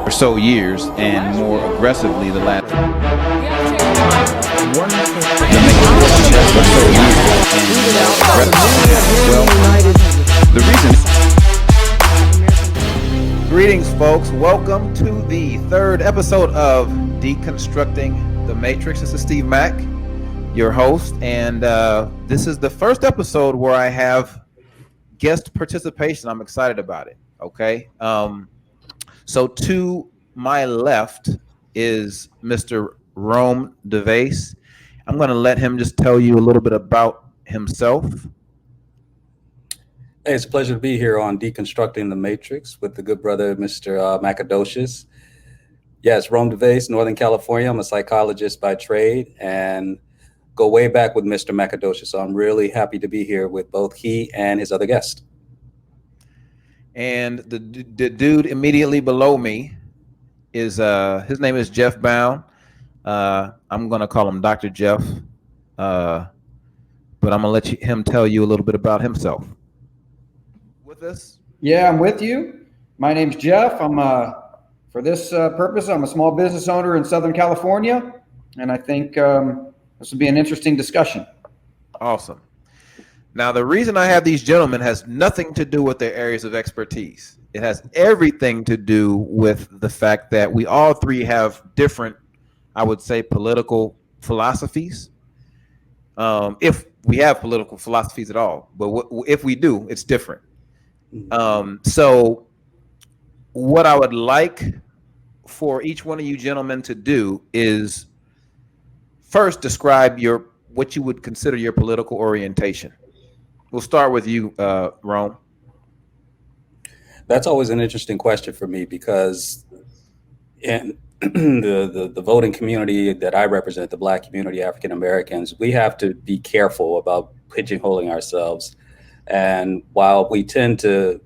or so years, and more aggressively the last the reason. Greetings, folks. Welcome to the third episode of Deconstructing the Matrix. This is Steve Mack, your host, and this is the first episode where I have guest participation. I'm excited about it. Okay. So to my left is Mr. Rome DeVase. I'm going to let him just tell you a little bit about himself. Hey, it's a pleasure to be here on Deconstructing the Matrix with the good brother, Mr. Macadocious. Yes, Rome DeVase, Northern California. I'm a psychologist by trade and go way back with Mr. Macadocious. So I'm really happy to be here with both he and his other guest. And the dude immediately below me is his name is Jeff Bound. I'm gonna call him Dr. Jeff, but I'm gonna let him tell you a little bit about himself. With us? Yeah, I'm with you. My name's Jeff. I'm for this purpose, I'm a small business owner in Southern California, and I think this will be an interesting discussion. Awesome. Now, the reason I have these gentlemen has nothing to do with their areas of expertise. It has everything to do with the fact that we all three have different, I would say, political philosophies. If we have political philosophies at all, but if we do, it's different. So what I would like for each one of you gentlemen to do is first describe what you would consider your political orientation. We'll start with you, Rome. That's always an interesting question for me because in the voting community that I represent, the Black community, African Americans, we have to be careful about pigeonholing ourselves. And while we tend to,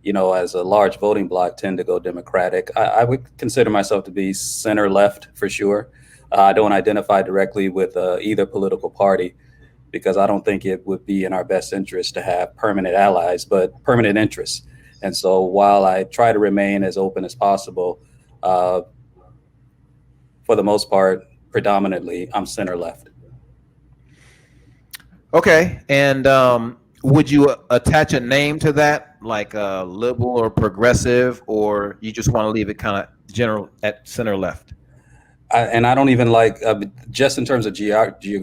as a large voting bloc, tend to go Democratic, I would consider myself to be center left for sure. I don't identify directly with either political party, because I don't think it would be in our best interest to have permanent allies, but permanent interests. And so while I try to remain as open as possible, for the most part, predominantly, I'm center left. Okay. And would you attach a name to that, like liberal or progressive, or you just want to leave it kind of general at center left? And I don't even like, just in terms of geography,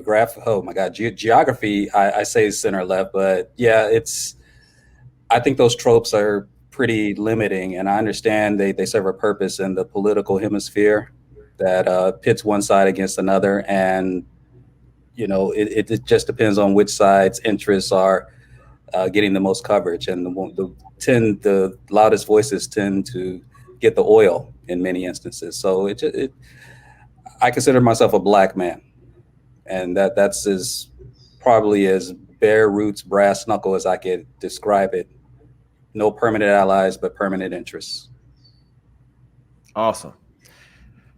I say center left, but yeah, I think those tropes are pretty limiting, and I understand they serve a purpose in the political hemisphere that pits one side against another, and it just depends on which side's interests are getting the most coverage, and the loudest voices tend to get the oil in many instances. So I consider myself a Black man, and that's probably as bare roots, brass knuckle as I could describe it. No permanent allies, but permanent interests. Awesome.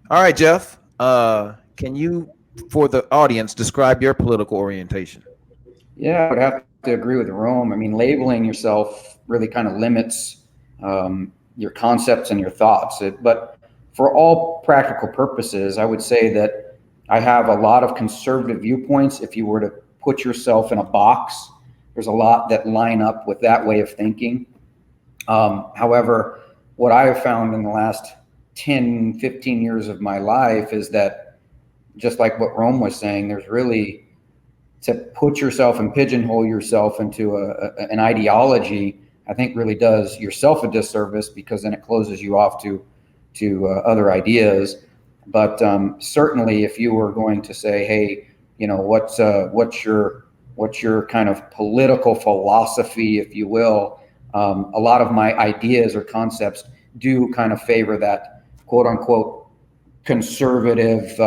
All right, Jeff, can you, for the audience, describe your political orientation? Yeah, I would have to agree with Rome. I mean, labeling yourself really kind of limits your concepts and your thoughts. But for all practical purposes, I would say that I have a lot of conservative viewpoints. If you were to put yourself in a box, there's a lot that line up with that way of thinking. However, what I have found in the last 10, 15 years of my life is that, just like what Rome was saying, there's really, to put yourself and pigeonhole yourself into an ideology, I think really does yourself a disservice, because then it closes you off to other ideas. But certainly, if you were going to say, hey, what's your kind of political philosophy, if you will, a lot of my ideas or concepts do kind of favor that quote unquote conservative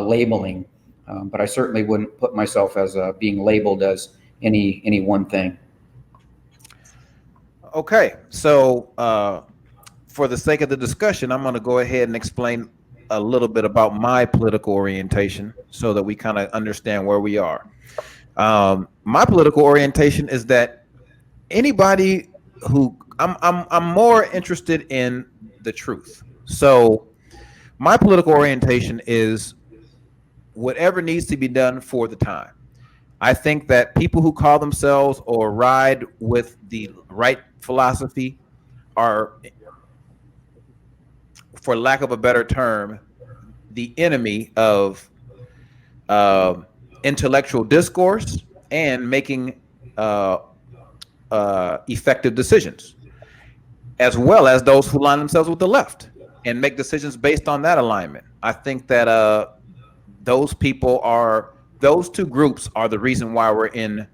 labeling. But I certainly wouldn't put myself as being labeled as any one thing. Okay, so for the sake of the discussion, I'm going to go ahead and explain a little bit about my political orientation so that we kind of understand where we are. My political orientation is that anybody who I'm more interested in the truth. So my political orientation is whatever needs to be done for the time. I think that people who call themselves or ride with the right philosophy are, for lack of a better term, the enemy of uh, intellectual discourse and making uh, effective decisions, as well as those who align themselves with the left and make decisions based on that alignment. I think that those two groups are the reason why we're in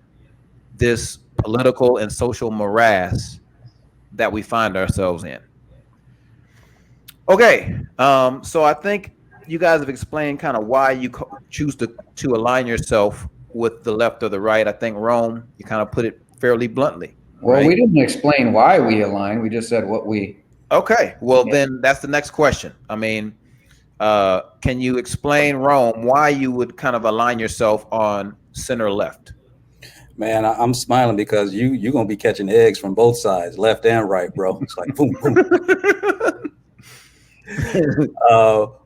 this political and social morass that we find ourselves in. Okay, so I think you guys have explained kind of why you choose to align yourself with the left or the right. I think Rome, you kind of put it fairly bluntly. Well, right? we didn't explain why we align. We just said what we. Okay, well then that's the next question. I mean, can you explain, Rome, why you would kind of align yourself on center left? Man, I'm smiling because you're gonna be catching eggs from both sides, left and right, bro. It's like boom, boom.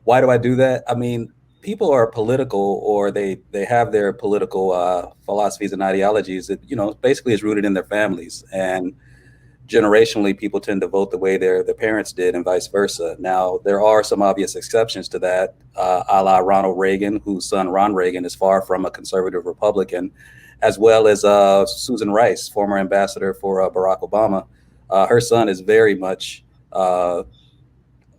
Why do I do that? I mean, people are political, or they have their political philosophies and ideologies that basically is rooted in their families, and generationally people tend to vote the way their parents did, and vice versa. Now there are some obvious exceptions to that, a la Ronald Reagan, whose son Ron Reagan is far from a conservative Republican, as well as Susan Rice, former ambassador for Barack Obama. Her son is very much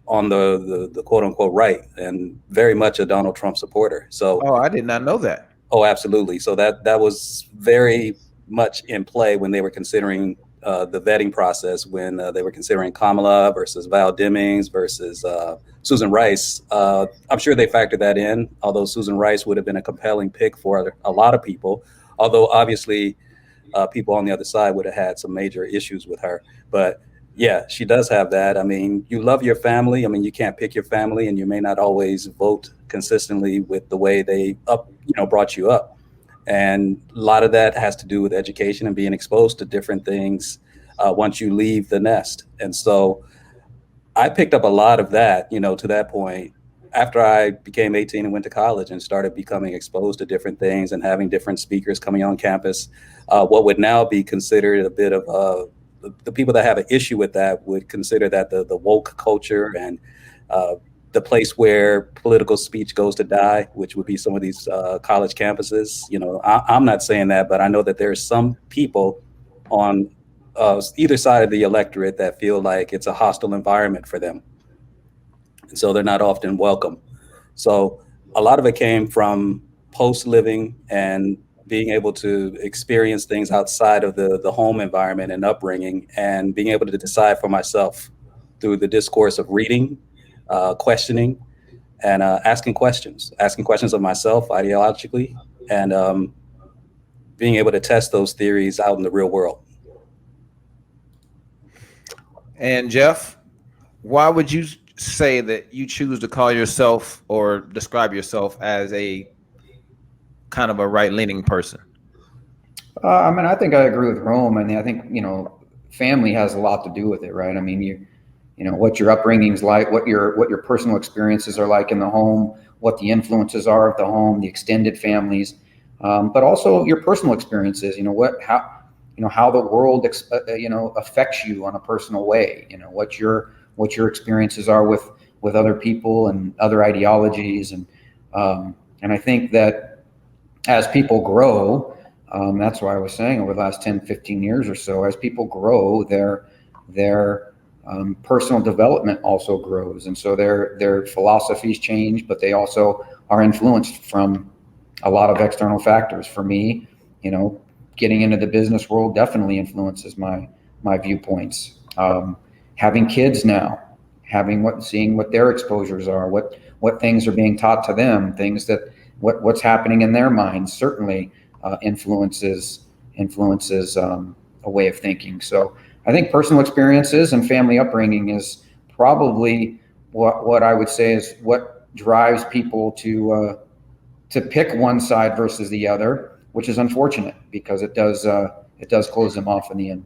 on the quote unquote right, and very much a Donald Trump supporter. So, oh, I did not know that. Oh, absolutely. So that was very much in play when they were considering the vetting process, when they were considering Kamala versus Val Demings versus Susan Rice. I'm sure they factored that in, although Susan Rice would have been a compelling pick for a lot of people, although obviously people on the other side would have had some major issues with her. But yeah, she does have that. I mean, you love your family. I mean, you can't pick your family, and you may not always vote consistently with the way they brought you up. And a lot of that has to do with education and being exposed to different things once you leave the nest. And so I picked up a lot of that, to that point, after I became 18 and went to college and started becoming exposed to different things and having different speakers coming on campus. What would now be considered a bit of the people that have an issue with that would consider that the woke culture, and the place where political speech goes to die, which would be some of these college campuses. I'm not saying that, but I know that there's some people on either side of the electorate that feel like it's a hostile environment for them. And so they're not often welcome. So a lot of it came from post living and being able to experience things outside of the home environment and upbringing, and being able to decide for myself through the discourse of reading, questioning, and asking questions of myself ideologically, and being able to test those theories out in the real world. And Jeff, why would you say that you choose to call yourself or describe yourself as a kind of a right-leaning person? I mean, I think I agree with Rome. I mean, I think, family has a lot to do with it, right? I mean, what your upbringing's like, what your personal experiences are like in the home, what the influences are of the home, the extended families, but also your personal experiences. How the world affects you on a personal way. What your experiences are with other people and other ideologies, and I think that as people grow, that's why I was saying over the last 10, 15 years or so, as people grow, their personal development also grows. And so their philosophies change, but they also are influenced from a lot of external factors. For me, getting into the business world definitely influences my viewpoints. Having kids now, seeing what their exposures are, what things are being taught to them, things that what's happening in their minds certainly influences a way of thinking. So I think personal experiences and family upbringing is probably what I would say is what drives people to pick one side versus the other, which is unfortunate because it does close them off in the end.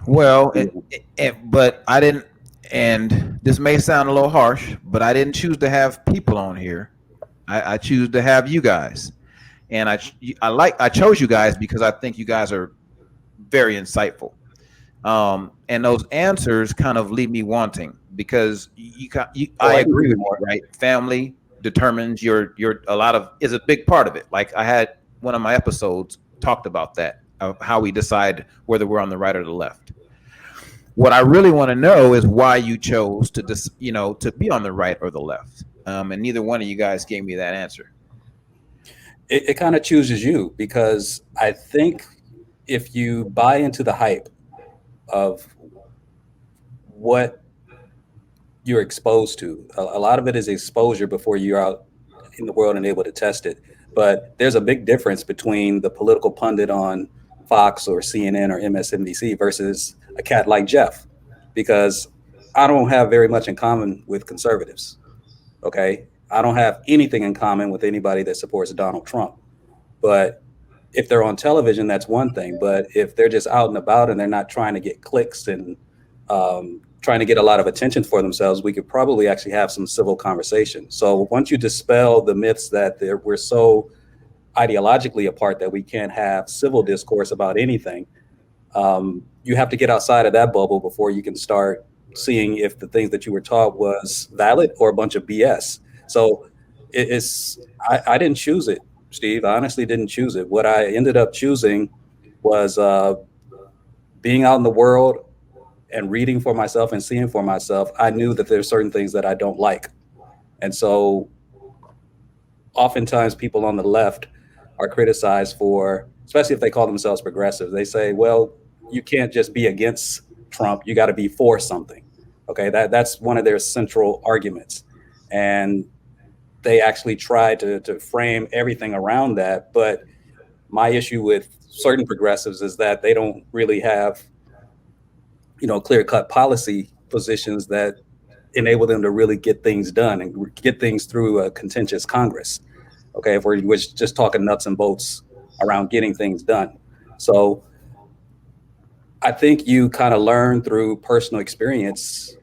Well, but I didn't. and this may sound a little harsh, but I didn't choose to have people on here. I choose to have you guys, and I chose you guys because I think you guys are very insightful. And those answers kind of leave me wanting because I I can agree agree with you, more. right? Family determines your a lot of is a big part of it. Like I had one of my episodes talked about that of how we decide whether we're on the right or the left. What I really want to know is why you chose to to be on the right or the left. And neither one of you guys gave me that answer. It kind of chooses you because I think if you buy into the hype of what you're exposed to, a lot of it is exposure before you're out in the world and able to test it. But there's a big difference between the political pundit on Fox or CNN or MSNBC versus a cat like Jeff, because I don't have very much in common with conservatives. Okay. I don't have anything in common with anybody that supports Donald Trump. But if they're on television, that's one thing. But if they're just out and about and they're not trying to get clicks and trying to get a lot of attention for themselves, we could probably actually have some civil conversation. So once you dispel the myths that we're so ideologically apart that we can't have civil discourse about anything, you have to get outside of that bubble before you can start seeing if the things that you were taught was valid or a bunch of BS. So I didn't choose it, Steve. I honestly didn't choose it. What I ended up choosing was being out in the world and reading for myself and seeing for myself. I knew that there's certain things that I don't like. And so oftentimes people on the left are criticized for, especially if they call themselves progressive, they say, well, you can't just be against Trump, you got to be for something. Okay, that's one of their central arguments. And they actually try to frame everything around that. But my issue with certain progressives is that they don't really have, clear-cut policy positions that enable them to really get things done and get things through a contentious Congress. Okay, if we're just talking nuts and bolts around getting things done. So I think you kind of learn through personal experience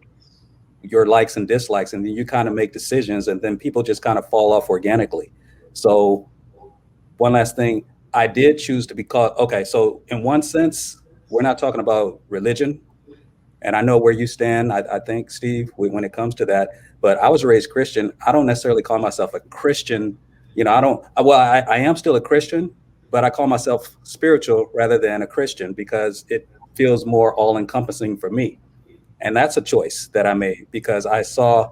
your likes and dislikes, and then you kind of make decisions, and then people just kind of fall off organically. So one last thing, I did choose to be called, okay, so in one sense, we're not talking about religion. And I know where you stand, I think, Steve, when it comes to that. But I was raised Christian. I don't necessarily call myself a Christian. I am still a Christian, but I call myself spiritual rather than a Christian because it feels more all encompassing for me. And that's a choice that I made because I saw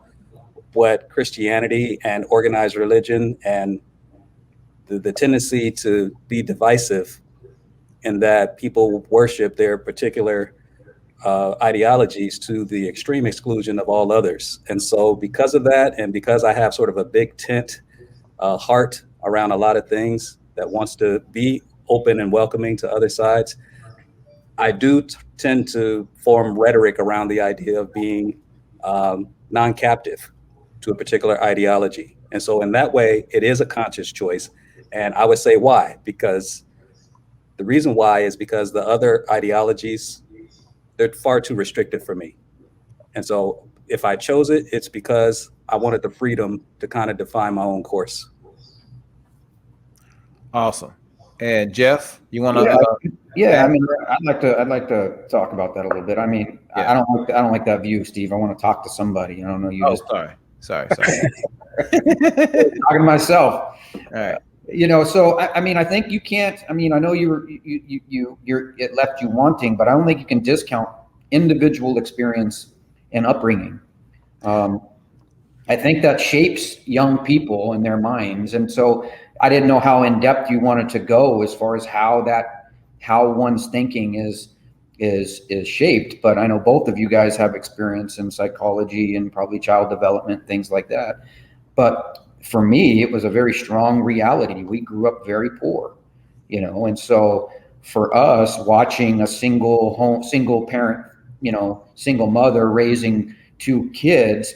what Christianity and organized religion and the tendency to be divisive in that people worship their particular ideologies to the extreme exclusion of all others. And so because of that, and because I have sort of a big tent heart around a lot of things that wants to be open and welcoming to other sides, I do tend to form rhetoric around the idea of being non-captive to a particular ideology. And so in that way, it is a conscious choice. And I would say why? Because the reason why is because the other ideologies, they're far too restrictive for me. And so if I chose it, it's because I wanted the freedom to kind of define my own course. Awesome. And Jeff, you want to? I mean, I'd like to talk about that a little bit. I mean, Yeah. I don't like that view, Steve. I want to talk to somebody. I don't know. You Oh, just sorry. talking to myself. All right. So I mean, I think you can't. I mean, I know you're it left you wanting, but I don't think you can discount individual experience and upbringing. I think that shapes young people and their minds, and so I didn't know how in depth you wanted to go as far as how one's thinking is shaped. But I know both of you guys have experience in psychology and probably child development, things like that. But for me, it was a very strong reality. We grew up very poor, and so for us, watching a single parent, single mother raising two kids,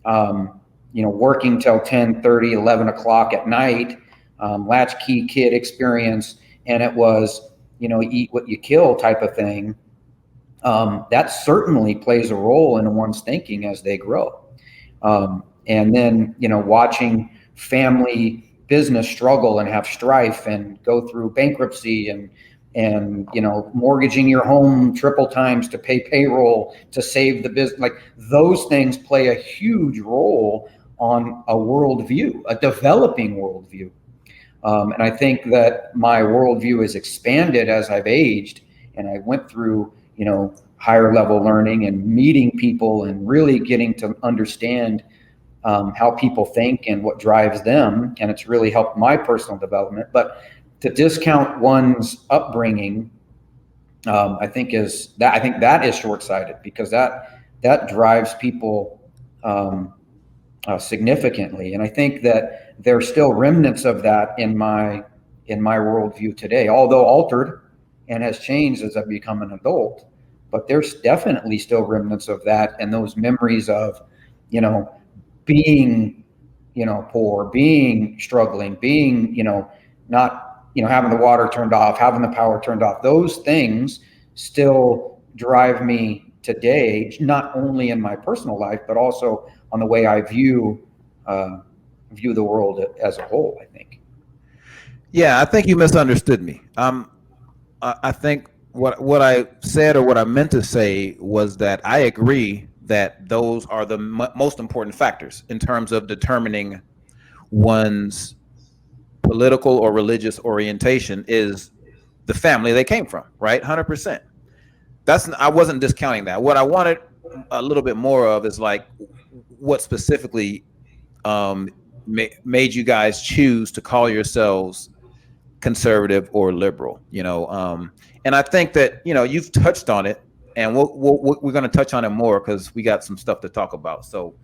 working till 10:30, 11 o'clock at night, latchkey kid experience, and it was, eat what you kill type of thing. that certainly plays a role in one's thinking as they grow. And then, watching family business struggle and have strife and go through bankruptcy and mortgaging your home triple times to pay payroll to save the business, like those things play a huge role on a worldview, a developing worldview. And I think that my worldview has expanded as I've aged, and I went through, higher level learning and meeting people and really getting to understand how people think and what drives them. And it's really helped my personal development. But to discount one's upbringing, I think that is short-sighted, because that drives people significantly. And I think that there's still remnants of that in my worldview today, although altered and has changed as I've become an adult. But there's definitely still remnants of that, and those memories of, being, poor, being struggling, being, not, having the water turned off, having the power turned off. Those things still drive me today, not only in my personal life, but also on the way I view the world as a whole, I think. Yeah, I think you misunderstood me. I think what I said, or what I meant to say, was that I agree that those are the most important factors in terms of determining one's political or religious orientation, is the family they came from, right? 100%. I wasn't discounting that. What I wanted a little bit more of is like what specifically made you guys choose to call yourselves conservative or liberal, and I think that you've touched on it, and we're going to touch on it more because we got some stuff to talk about. So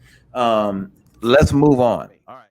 let's move on. All right.